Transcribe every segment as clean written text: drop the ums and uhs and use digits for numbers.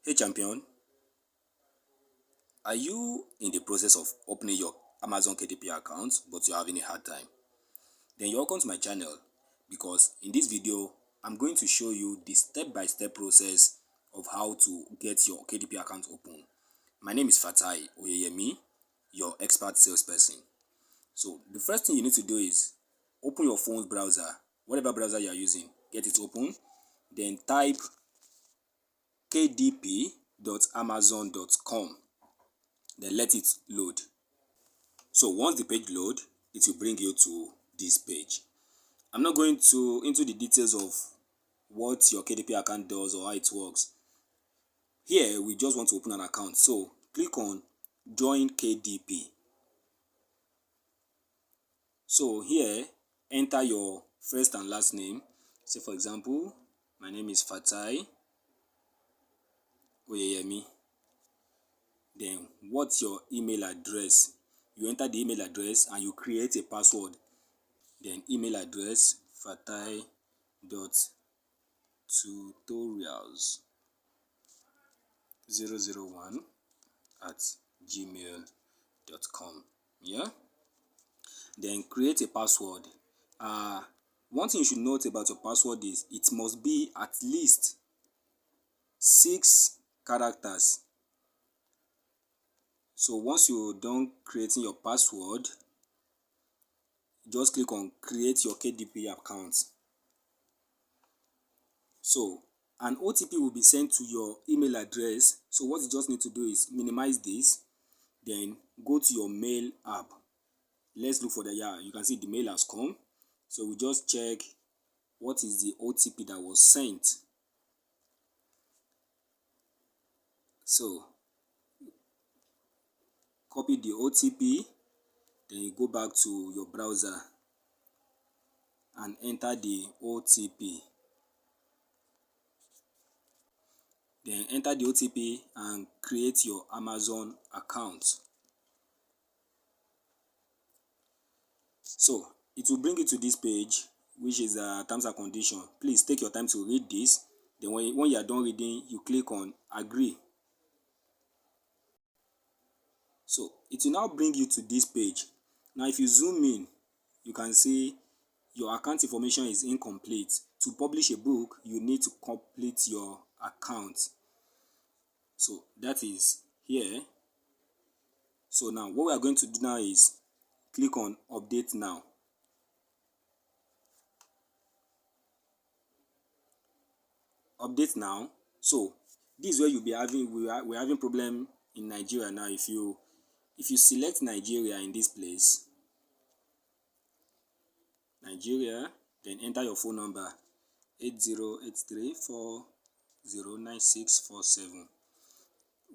Hey champion, are you in the process of opening your Amazon KDP account but you're having a hard time? Then you're welcome to my channel because in this video, I'm going to show you the step-by-step process of how to get your KDP account open. My name is Fatai Oyeyemi, your expert salesperson. So the first thing you need to do is open your phone's browser, whatever browser you are using, get it open, then type kdp.amazon.com. Then let it load. So once the page load, it will bring you to this page. I'm not going into the details of what your KDP account does or how it works. Here we just want to open an account, so click on join KDP. So here enter your first and last name. Say for example, my name is Fatai Oyeyemi. Then what's your email address? You enter the email address and you create a password. Then email address fatai.tutorials001@gmail.com. Yeah. Then create a password. One thing you should note about your password is it must be at least 6 characters. So once you're done creating your password, just click on create your KDP account. So an OTP will be sent to your email address. So what you just need to do is minimize this, then go to your mail app. Let's look for the, you can see the mail has come. So we just check what is the OTP that was sent. So copy the OTP, then you go back to your browser and enter the OTP. Then enter the OTP and create your Amazon account. So it will bring you to this page, which is terms and condition. Please take your time to read this. Then when you are done reading, you click on agree. So it will now bring you to this page. Now if you zoom in, you can see your account information is incomplete. To publish a book, you need to complete your account. So that is here. So now what we are going to do now is click on update now. Update now. So this is where you'll be having, we're having problem in Nigeria now. If you select Nigeria in this place, Nigeria, then enter your phone number 8083409647.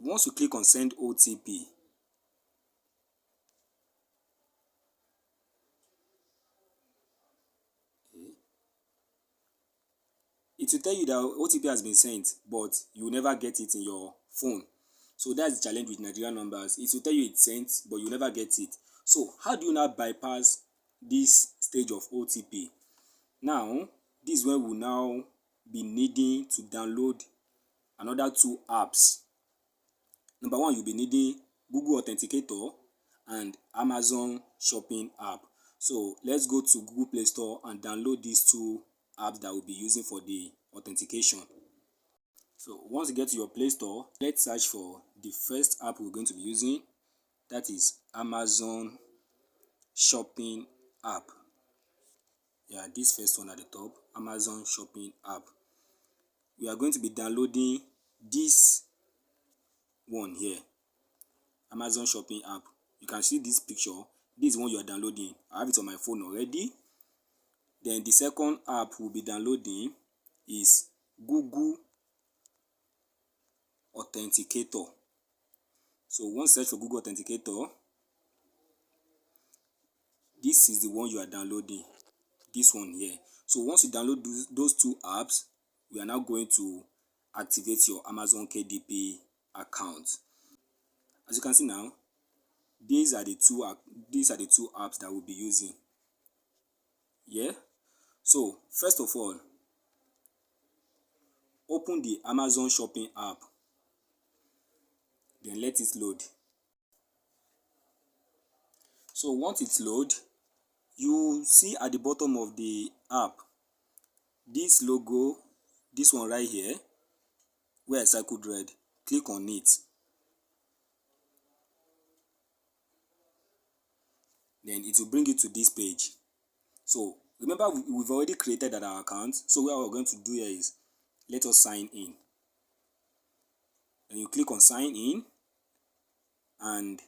Once you click on send OTP, it will tell you that OTP has been sent, but you will never get it in your phone. So that's the challenge with Nigerian numbers. It will tell you it's sent, but you never get it. So how do you now bypass this stage of OTP? Now, this is where we'll now be needing to download another 2 apps. Number one, you'll be needing Google Authenticator and Amazon Shopping app. So let's go to Google Play Store and download these 2 apps that we'll be using for the authentication. So once you get to your Play Store, let's search for the first app we're going to be using. That is Amazon Shopping app. Yeah, this first one at the top, Amazon Shopping app. We are going to be downloading this one here, Amazon Shopping app. You can see this picture. This is one you are downloading. I have it on my phone already. Then the second app we'll be downloading is Google Authenticator. So once search for Google Authenticator, this is the one you are downloading, this one here. So once you download those 2 apps, we are now going to activate your Amazon KDP account. As you can see now, these are the two apps that we'll be using. Yeah. So first of all, open the Amazon Shopping app. then let it load. So once it's load, you see at the bottom of the app this logo, this one right here where I circled red. Click on it. Then it will bring you to this page. So remember, we've already created our account. So what we're going to do here is let us sign in. And you click on sign in, and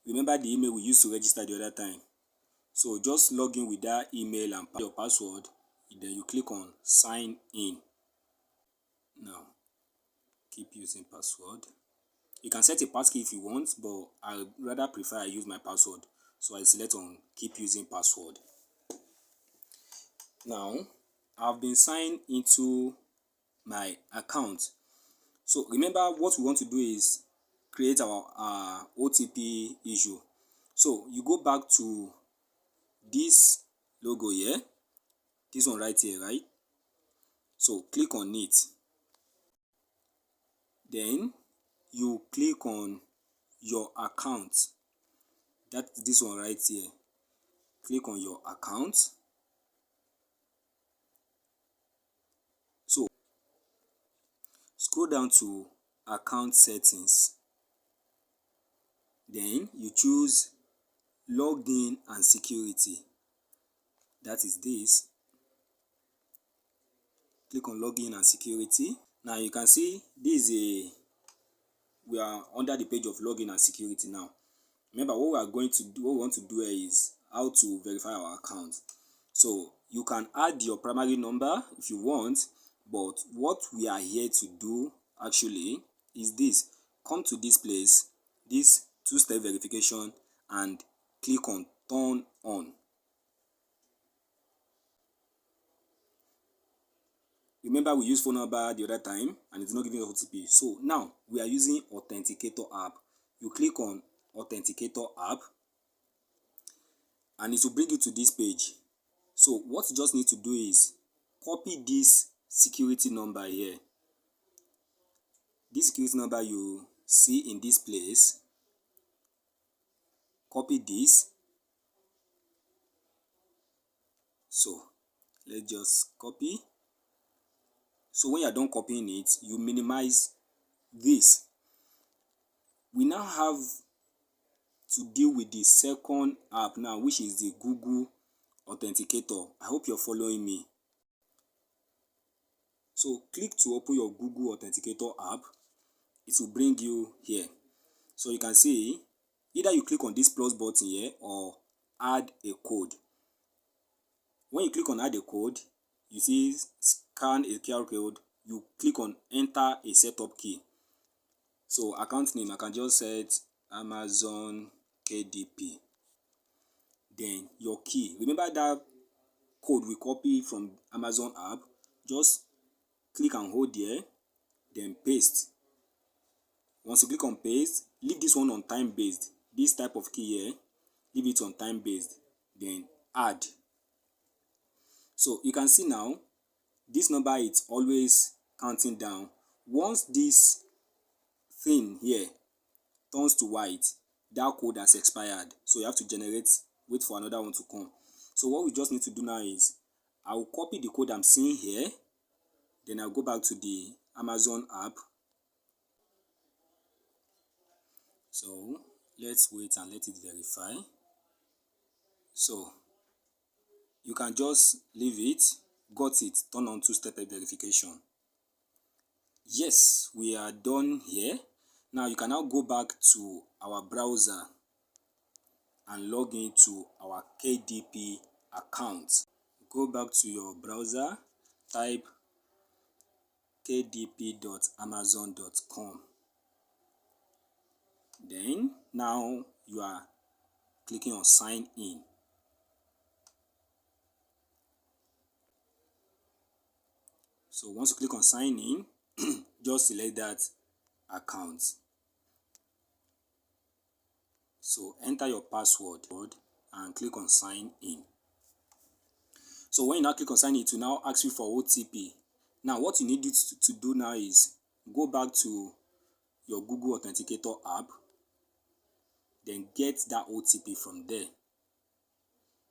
remember the email we used to register the other time. So just log in with that email and your password. Then you click on sign in. Now keep using password. You can set a passkey if you want, but I rather prefer I use my password. So I select on keep using password. Now I've been signed into my account. So remember, what we want to do is create our OTP issue. So you go back to this logo here, this one right here, right? So click on it. Then you click on your account. That's this one right here. Click on your account. So scroll down to account settings. Then you choose login and security. That is this. Click on login and security. Now you can see this is we are under the page of login and security now. Remember, what we want to do here is how to verify our account. So you can add your primary number if you want, but what we are here to do actually is this. Come to this place, this two-step verification, and click on turn on. Remember, we used phone number the other time and it's not giving us OTP. So now we are using Authenticator app. You click on Authenticator app and it will bring you to this page. So what you just need to do is copy this security number here. This security number you see in this place. Copy this. So let's just copy. So when you are done copying it, you minimize this. We now have to deal with the second app now, which is the Google Authenticator. I hope you're following me. So click to open your Google Authenticator app. It will bring you here. So you can see either you click on this plus button here or add a code. When you click on add a code, you see scan a QR code. You click on enter a setup key. So account name, I can just set Amazon KDP. Then your key. Remember that code we copy from Amazon app? Just click and hold there, then paste. Once you click on paste, leave this one on time based. This type of key here, leave it on time based. Then add. So you can see now, this number is always counting down. Once this thing here turns to white, that code has expired. So you have to wait for another one to come. So what we just need to do now is, I will copy the code I'm seeing here. Then I'll go back to the Amazon app. So let's wait and let it verify. So you can just leave it, got it, turn on two-step verification. Yes, we are done here. Now you can now go back to our browser and log into our KDP account. Go back to your browser, type kdp.amazon.com. Then now you are clicking on sign in. So once you click on sign in, just select that account. So enter your password and click on sign in. So when you now click on sign in, it will now ask you for OTP. Now what you need to do now is go back to your Google Authenticator app, then get that OTP from there,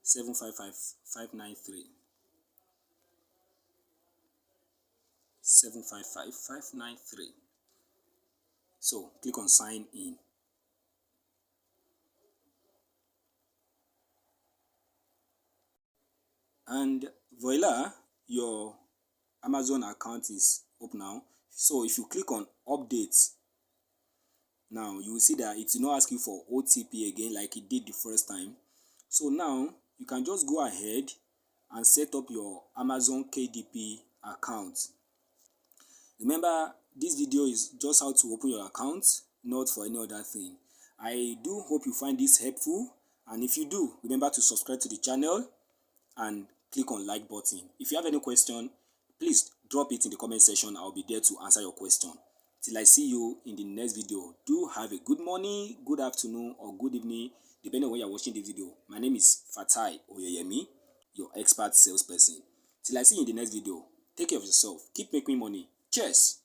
755593. 755593. So click on sign in. And voila, your Amazon account is up now. So if you click on update, now you will see that it will not ask you for OTP again like it did the first time. So now you can just go ahead and set up your Amazon KDP account. Remember, this video is just how to open your account, not for any other thing. I do hope you find this helpful, and if you do, remember to subscribe to the channel and click on like button. If you have any question, please drop it in the comment section. I'll be there to answer your question. Till I see you in the next video, do have a good morning, good afternoon, or good evening, depending on when you're watching the video. My name is Fatai Oyeyemi, your expert salesperson. Till I see you in the next video, take care of yourself, keep making money. Cheers!